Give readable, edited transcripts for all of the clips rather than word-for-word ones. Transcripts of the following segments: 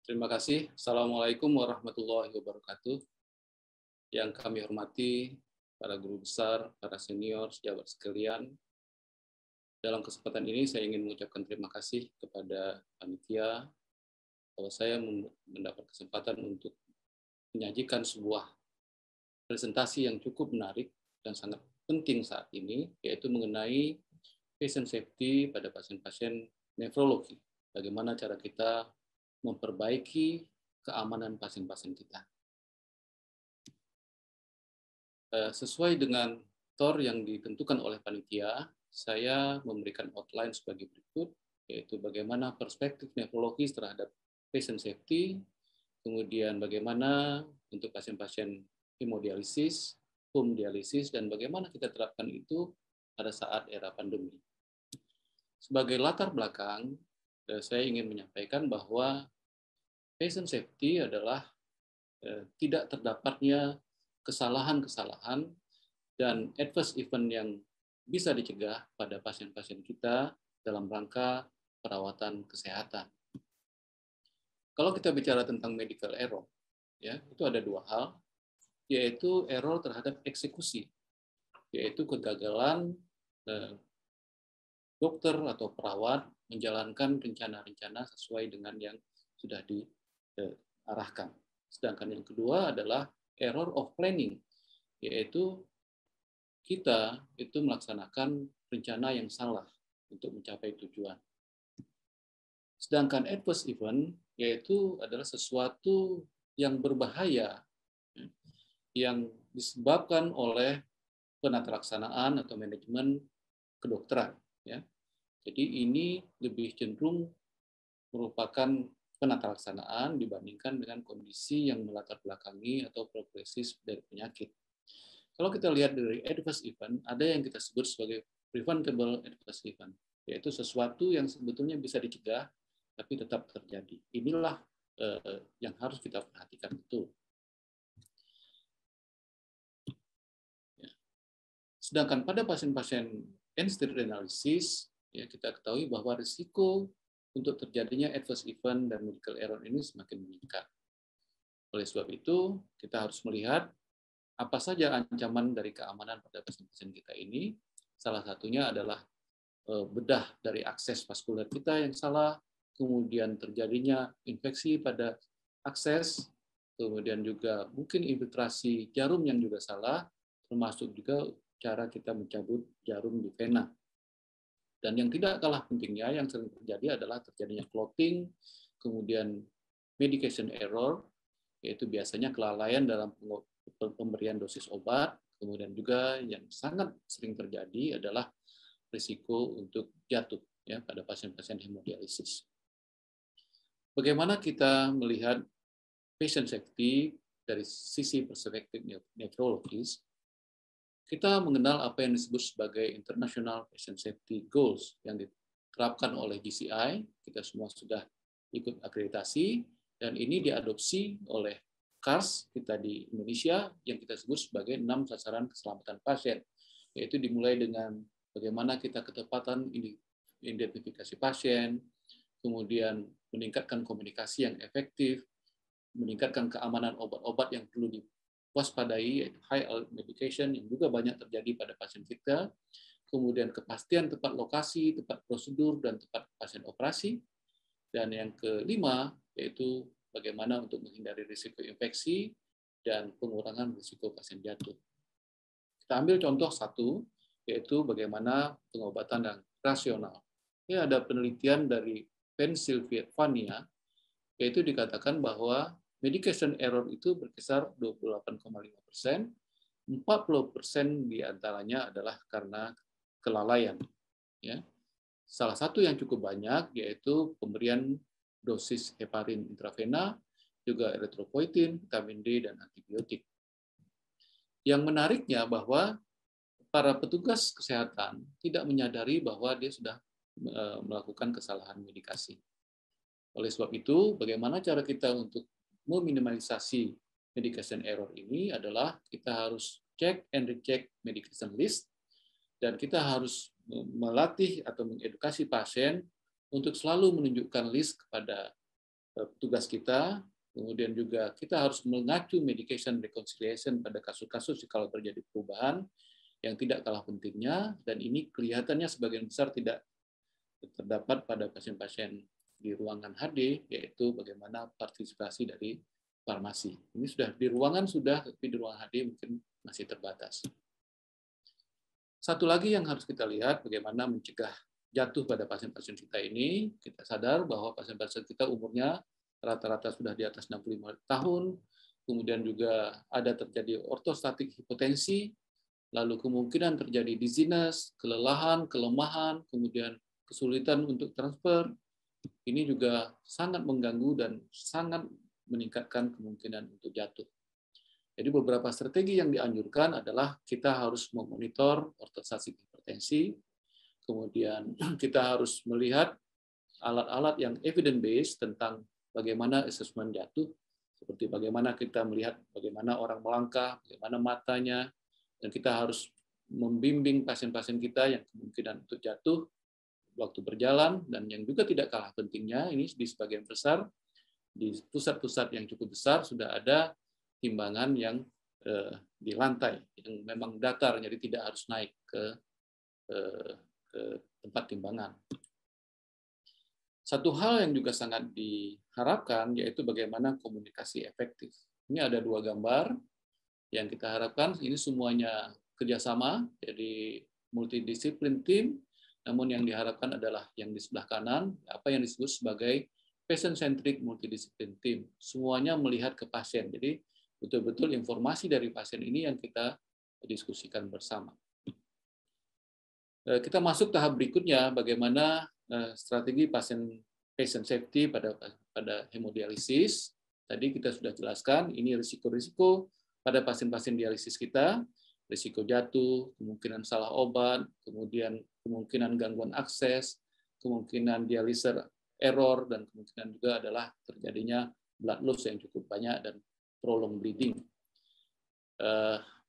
Terima kasih. Assalamualaikum warahmatullahi wabarakatuh. Yang kami hormati para guru besar, para senior, sejawat sekalian. Dalam kesempatan ini saya ingin mengucapkan terima kasih kepada panitia bahwa saya mendapat kesempatan untuk menyajikan sebuah presentasi yang cukup menarik dan sangat penting saat ini, yaitu mengenai patient safety pada pasien-pasien nefrologi. Bagaimana cara kita memperbaiki keamanan pasien-pasien kita. Sesuai dengan TOR yang ditentukan oleh panitia, saya memberikan outline sebagai berikut, yaitu bagaimana perspektif nefrologis terhadap patient safety, kemudian bagaimana untuk pasien-pasien hemodialisis, home dialisis, dan bagaimana kita terapkan itu pada saat era pandemi. Sebagai latar belakang, saya ingin menyampaikan bahwa patient safety adalah tidak terdapatnya kesalahan-kesalahan dan adverse event yang bisa dicegah pada pasien-pasien kita dalam rangka perawatan kesehatan. Kalau kita bicara tentang medical error, ya, itu ada dua hal, yaitu error terhadap eksekusi, yaitu kegagalan dokter atau perawat menjalankan rencana-rencana sesuai dengan yang sudah diarahkan. Sedangkan yang kedua adalah error of planning, yaitu kita itu melaksanakan rencana yang salah untuk mencapai tujuan. Sedangkan adverse event, yaitu adalah sesuatu yang berbahaya, yang disebabkan oleh penata laksanaan atau manajemen kedokteran. Ya. Jadi ini lebih cenderung merupakan penata laksanaan dibandingkan dengan kondisi yang melatar belakangi atau progresif dari penyakit. Kalau kita lihat dari adverse event, ada yang kita sebut sebagai preventable adverse event, yaitu sesuatu yang sebetulnya bisa dicegah, tapi tetap terjadi. Inilah yang harus kita perhatikan betul. Sedangkan pada pasien-pasien end-stage renal disease, ya, kita ketahui bahwa risiko untuk terjadinya adverse event dan medical error ini semakin meningkat. Oleh sebab itu, kita harus melihat apa saja ancaman dari keamanan pada pasien-pasien kita ini. Salah satunya adalah bedah dari akses vaskuler kita yang salah, kemudian terjadinya infeksi pada akses, kemudian juga mungkin infiltrasi jarum yang juga salah, termasuk juga cara kita mencabut jarum di vena. Dan yang tidak kalah pentingnya yang sering terjadi adalah terjadinya clotting, kemudian medication error, yaitu biasanya kelalaian dalam pemberian dosis obat, kemudian juga yang sangat sering terjadi adalah risiko untuk jatuh ya pada pasien-pasien hemodialisis. Bagaimana kita melihat patient safety dari sisi perspektif nefrologis? Kita mengenal apa yang disebut sebagai International Patient Safety Goals yang diterapkan oleh GCI. Kita semua sudah ikut akreditasi, dan ini diadopsi oleh CARS kita di Indonesia yang kita sebut sebagai 6 sasaran keselamatan pasien, yaitu dimulai dengan bagaimana kita ketepatan identifikasi pasien, kemudian meningkatkan komunikasi yang efektif, meningkatkan keamanan obat-obat yang perlu diwaspadai, high alert medication yang juga banyak terjadi pada pasien kita, kemudian kepastian tempat lokasi, tempat prosedur, dan tempat pasien operasi, dan yang kelima yaitu bagaimana untuk menghindari risiko infeksi dan pengurangan risiko pasien jatuh. Kita ambil contoh satu, yaitu bagaimana pengobatan yang rasional. Ini ada penelitian dari Pennsylvania, yaitu dikatakan bahwa medication error itu berkisar 28,5%, 40% diantaranya adalah karena kelalaian. Ya. Salah satu yang cukup banyak yaitu pemberian dosis heparin intravena, juga erythropoietin, vitamin D, dan antibiotik. Yang menariknya bahwa para petugas kesehatan tidak menyadari bahwa dia sudah melakukan kesalahan medikasi. Oleh sebab itu, bagaimana cara kita untuk meminimalisasi medication error ini adalah kita harus check and recheck medication list, dan kita harus melatih atau mengedukasi pasien untuk selalu menunjukkan list kepada tugas kita. Kemudian juga kita harus mengacu medication reconciliation pada kasus-kasus kalau terjadi perubahan yang tidak kalah pentingnya, dan ini kelihatannya sebagian besar tidak terdapat pada pasien-pasien di ruangan HD, yaitu bagaimana partisipasi dari farmasi. Ini sudah di ruangan sudah, tapi di ruangan HD mungkin masih terbatas. Satu lagi yang harus kita lihat, bagaimana mencegah jatuh pada pasien-pasien kita ini. Kita sadar bahwa pasien-pasien kita umurnya rata-rata sudah di atas 65 tahun, kemudian juga ada terjadi ortostatik hipotensi, lalu kemungkinan terjadi dizziness, kelelahan, kelemahan, kemudian kesulitan untuk transfer. Ini juga sangat mengganggu dan sangat meningkatkan kemungkinan untuk jatuh. Jadi beberapa strategi yang dianjurkan adalah kita harus memonitor ortostatik hipertensi, kemudian kita harus melihat alat-alat yang evidence-based tentang bagaimana asesmen jatuh, seperti bagaimana kita melihat bagaimana orang melangkah, bagaimana matanya, dan kita harus membimbing pasien-pasien kita yang kemungkinan untuk jatuh waktu berjalan, dan yang juga tidak kalah pentingnya, ini di sebagian besar, di pusat-pusat yang cukup besar sudah ada timbangan yang di lantai, yang memang datar, jadi tidak harus naik ke tempat timbangan. Satu hal yang juga sangat diharapkan yaitu bagaimana komunikasi efektif. Ini ada dua gambar yang kita harapkan, ini semuanya kerjasama, jadi multidisiplin tim, namun yang diharapkan adalah yang di sebelah kanan, apa yang disebut sebagai patient-centric multidisiplin team. Semuanya melihat ke pasien, jadi betul-betul informasi dari pasien ini yang kita diskusikan bersama. Kita masuk tahap berikutnya, bagaimana strategi patient safety pada hemodialisis. Tadi kita sudah jelaskan, ini risiko-risiko pada pasien-pasien dialisis kita, risiko jatuh, kemungkinan salah obat, kemudian kemungkinan gangguan akses, kemungkinan dialiser error, dan kemungkinan juga adalah terjadinya blood loss yang cukup banyak dan prolonged bleeding.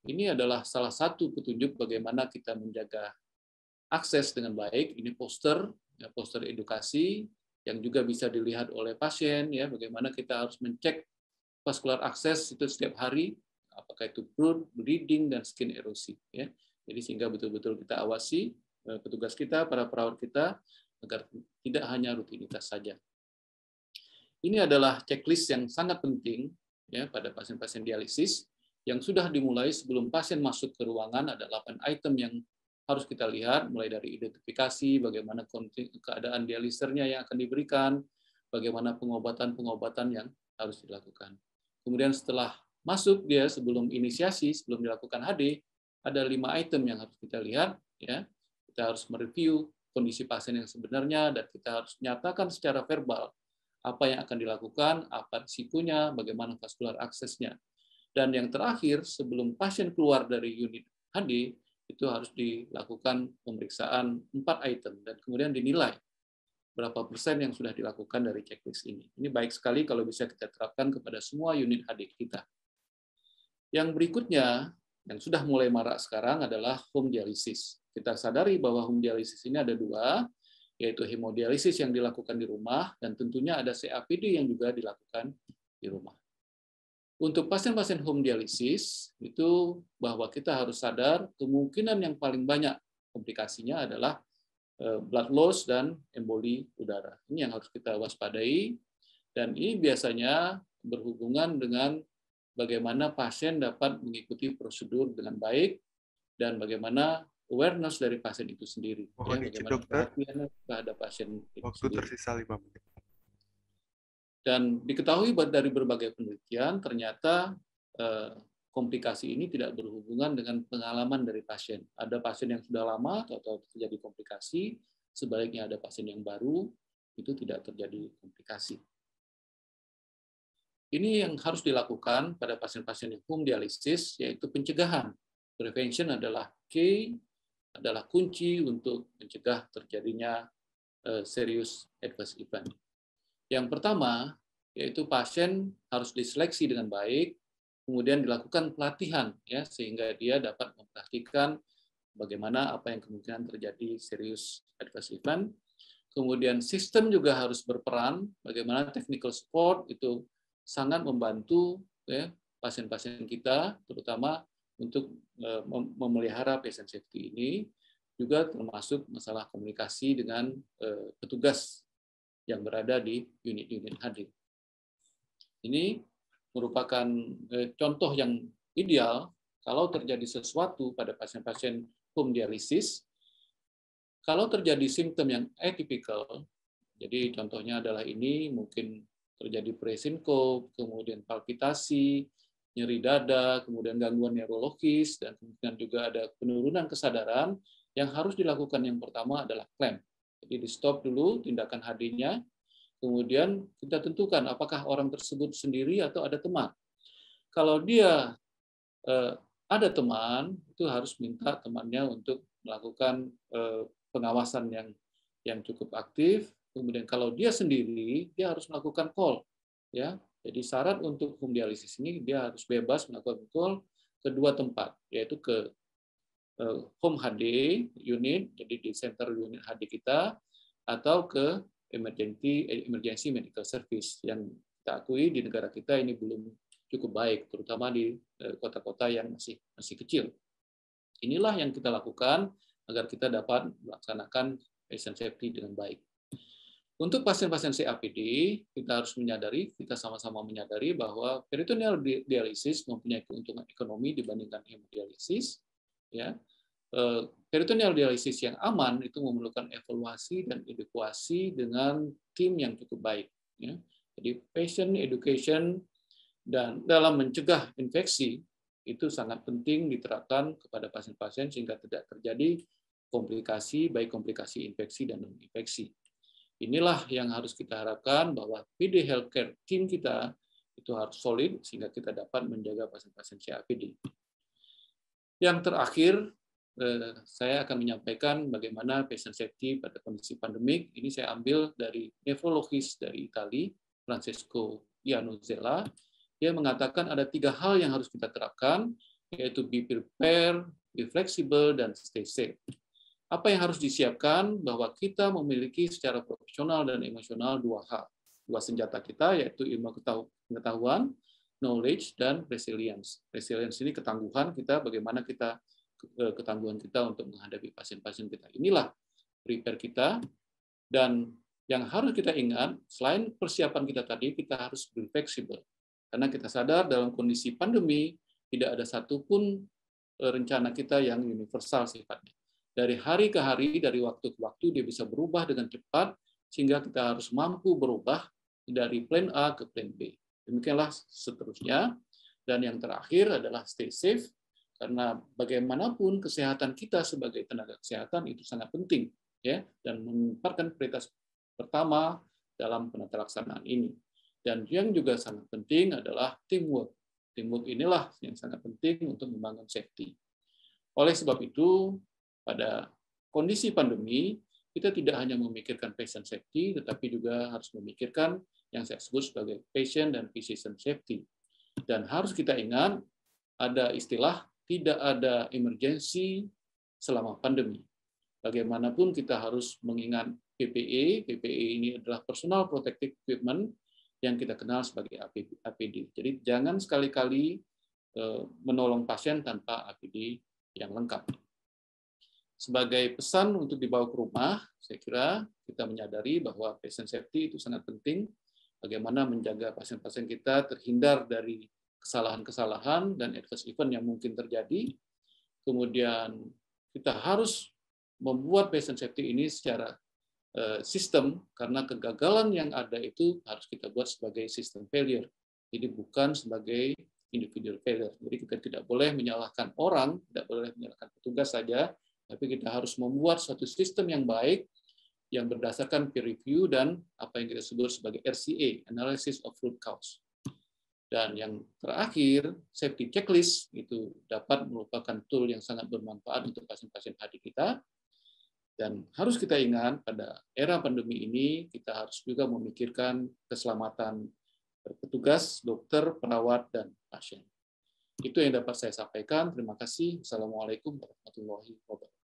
Ini adalah salah satu petunjuk bagaimana kita menjaga akses dengan baik. Ini poster, ya, poster edukasi yang juga bisa dilihat oleh pasien, ya, bagaimana kita harus mencek vascular access itu setiap hari, apakah itu bleeding dan skin erosi, ya. Jadi sehingga betul-betul kita awasi petugas kita, para perawat kita, agar tidak hanya rutinitas saja. Ini adalah checklist yang sangat penting, ya, pada pasien-pasien dialisis yang sudah dimulai sebelum pasien masuk ke ruangan. Ada 8 item yang harus kita lihat, mulai dari identifikasi, bagaimana keadaan dialisernya yang akan diberikan, bagaimana pengobatan-pengobatan yang harus dilakukan. Kemudian setelah masuk dia, sebelum inisiasi, sebelum dilakukan HD, ada 5 item yang harus kita lihat, ya. Kita harus mereview kondisi pasien yang sebenarnya, dan kita harus nyatakan secara verbal apa yang akan dilakukan, apa risikonya, bagaimana vascular aksesnya. Dan yang terakhir, sebelum pasien keluar dari unit HD, itu harus dilakukan pemeriksaan 4 item, dan kemudian dinilai berapa persen yang sudah dilakukan dari checklist ini. Ini baik sekali kalau bisa kita terapkan kepada semua unit HD kita. Yang berikutnya, yang sudah mulai marak sekarang adalah home dialysis. Kita sadari bahwa home dialysis ini ada 2, yaitu hemodialisis yang dilakukan di rumah, dan tentunya ada CAPD yang juga dilakukan di rumah. Untuk pasien-pasien home dialysis, itu bahwa kita harus sadar kemungkinan yang paling banyak komplikasinya adalah blood loss dan emboli udara. Ini yang harus kita waspadai, dan ini biasanya berhubungan dengan bagaimana pasien dapat mengikuti prosedur dengan baik, dan bagaimana awareness dari pasien itu sendiri. Mohon izin, dokter, terhadap pasien itu waktu sendiri. tersisa 5 menit. Dan diketahui dari berbagai penelitian, ternyata komplikasi ini tidak berhubungan dengan pengalaman dari pasien. Ada pasien yang sudah lama atau terjadi komplikasi, sebaliknya ada pasien yang baru, itu tidak terjadi komplikasi. Ini yang harus dilakukan pada pasien-pasien yang home dialysis, yaitu pencegahan. Prevention adalah adalah kunci untuk mencegah terjadinya serious adverse event. Yang pertama, yaitu pasien harus diseleksi dengan baik, kemudian dilakukan pelatihan, ya, sehingga dia dapat mempraktikkan bagaimana apa yang kemungkinan terjadi serious adverse event. Kemudian sistem juga harus berperan, bagaimana technical support itu sangat membantu ya, pasien-pasien kita, terutama untuk memelihara patient safety ini, juga termasuk masalah komunikasi dengan petugas yang berada di unit-unit HD. Ini merupakan contoh yang ideal kalau terjadi sesuatu pada pasien-pasien home dialisis. Kalau terjadi simptom yang atypical, jadi contohnya adalah ini mungkin terjadi pre-syncope, kemudian palpitasi, nyeri dada, kemudian gangguan neurologis, dan kemudian juga ada penurunan kesadaran, yang harus dilakukan yang pertama adalah clamp. Jadi di stop dulu tindakan HD-nya, kemudian kita tentukan apakah orang tersebut sendiri atau ada teman. Kalau dia ada teman, itu harus minta temannya untuk melakukan pengawasan yang cukup aktif. Kemudian kalau dia sendiri, dia harus melakukan call. Ya, jadi syarat untuk home dialisis ini dia harus bebas melakukan call ke dua tempat, yaitu ke home HD unit, jadi di center unit HD kita, atau ke emergency medical service yang kita akui di negara kita ini belum cukup baik, terutama di kota-kota yang masih kecil. Inilah yang kita lakukan agar kita dapat melaksanakan patient safety dengan baik. Untuk pasien-pasien CAPD, kita harus menyadari, kita sama-sama menyadari bahwa peritoneal dialisis mempunyai keuntungan ekonomi dibandingkan hemodialisis. Ya, peritoneal dialisis yang aman itu memerlukan evaluasi dan edukasi dengan tim yang cukup baik. Ya. Jadi patient education dan dalam mencegah infeksi itu sangat penting diterapkan kepada pasien-pasien sehingga tidak terjadi komplikasi, baik komplikasi infeksi dan non-infeksi. Inilah yang harus kita harapkan bahwa PD Healthcare team kita itu harus solid sehingga kita dapat menjaga pasien-pasien CAPD. Yang terakhir, saya akan menyampaikan bagaimana patient safety pada kondisi pandemik. Ini saya ambil dari nefrologis dari Italia, Francesco Iannuzella. Dia mengatakan ada 3 hal yang harus kita terapkan, yaitu be prepared, be flexible, dan stay safe. Apa yang harus disiapkan? Bahwa kita memiliki secara profesional dan emosional 2 hal. 2 senjata kita, yaitu ilmu pengetahuan, knowledge, dan resilience. Resilience ini ketangguhan kita, bagaimana kita ketangguhan kita untuk menghadapi pasien-pasien kita. Inilah prepare kita, dan yang harus kita ingat, selain persiapan kita tadi, kita harus be flexible. Karena kita sadar dalam kondisi pandemi, tidak ada satupun rencana kita yang universal sifatnya. Dari hari ke hari, dari waktu ke waktu, dia bisa berubah dengan cepat, sehingga kita harus mampu berubah dari plan A ke plan B. Demikianlah seterusnya. Dan yang terakhir adalah stay safe, karena bagaimanapun kesehatan kita sebagai tenaga kesehatan itu sangat penting, ya, dan menempatkan prioritas pertama dalam penata laksanaan ini. Dan yang juga sangat penting adalah teamwork. Teamwork inilah yang sangat penting untuk membangun safety. Oleh sebab itu, pada kondisi pandemi, kita tidak hanya memikirkan patient safety, tetapi juga harus memikirkan yang saya sebut sebagai patient dan physician safety. Dan harus kita ingat, ada istilah tidak ada emergency selama pandemi. Bagaimanapun kita harus mengingat PPE. PPE ini adalah Personal Protective Equipment yang kita kenal sebagai APD. Jadi jangan sekali-kali menolong pasien tanpa APD yang lengkap. Sebagai pesan untuk dibawa ke rumah, saya kira kita menyadari bahwa patient safety itu sangat penting. Bagaimana menjaga pasien-pasien kita terhindar dari kesalahan-kesalahan dan adverse event yang mungkin terjadi. Kemudian kita harus membuat patient safety ini secara sistem, karena kegagalan yang ada itu harus kita buat sebagai system failure. Jadi bukan sebagai individual failure. Jadi kita tidak boleh menyalahkan orang, tidak boleh menyalahkan petugas saja, tapi kita harus membuat suatu sistem yang baik, yang berdasarkan peer review dan apa yang kita sebut sebagai RCA, Analysis of Root Cause. Dan yang terakhir, safety checklist itu dapat merupakan tool yang sangat bermanfaat untuk pasien-pasien HD kita. Dan harus kita ingat, pada era pandemi ini, kita harus juga memikirkan keselamatan petugas, dokter, perawat, dan pasien. Itu yang dapat saya sampaikan. Terima kasih. Assalamualaikum warahmatullahi wabarakatuh.